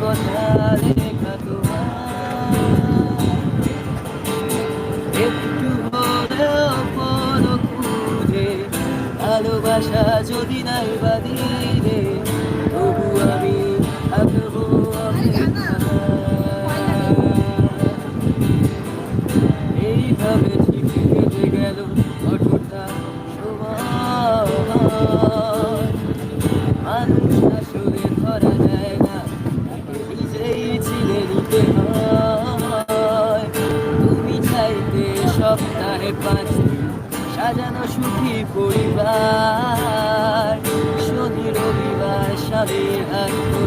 কথা লেখা তোমার একটু হলেও কোনো খুঁজে ভালোবাসা যদি নাই বাদিলে তবু আমি থাকবো এইভাবে ঠিক কেটে গেল কতটা সময় মানুষ আসলে ধরা যায় না তাকে নিজেই চিনে নিতে হয় তুমি চাইতে সপ্তাহে 5 দিন সাজানো সুখী পরিবার শনি রবিবার স্বামীর হাত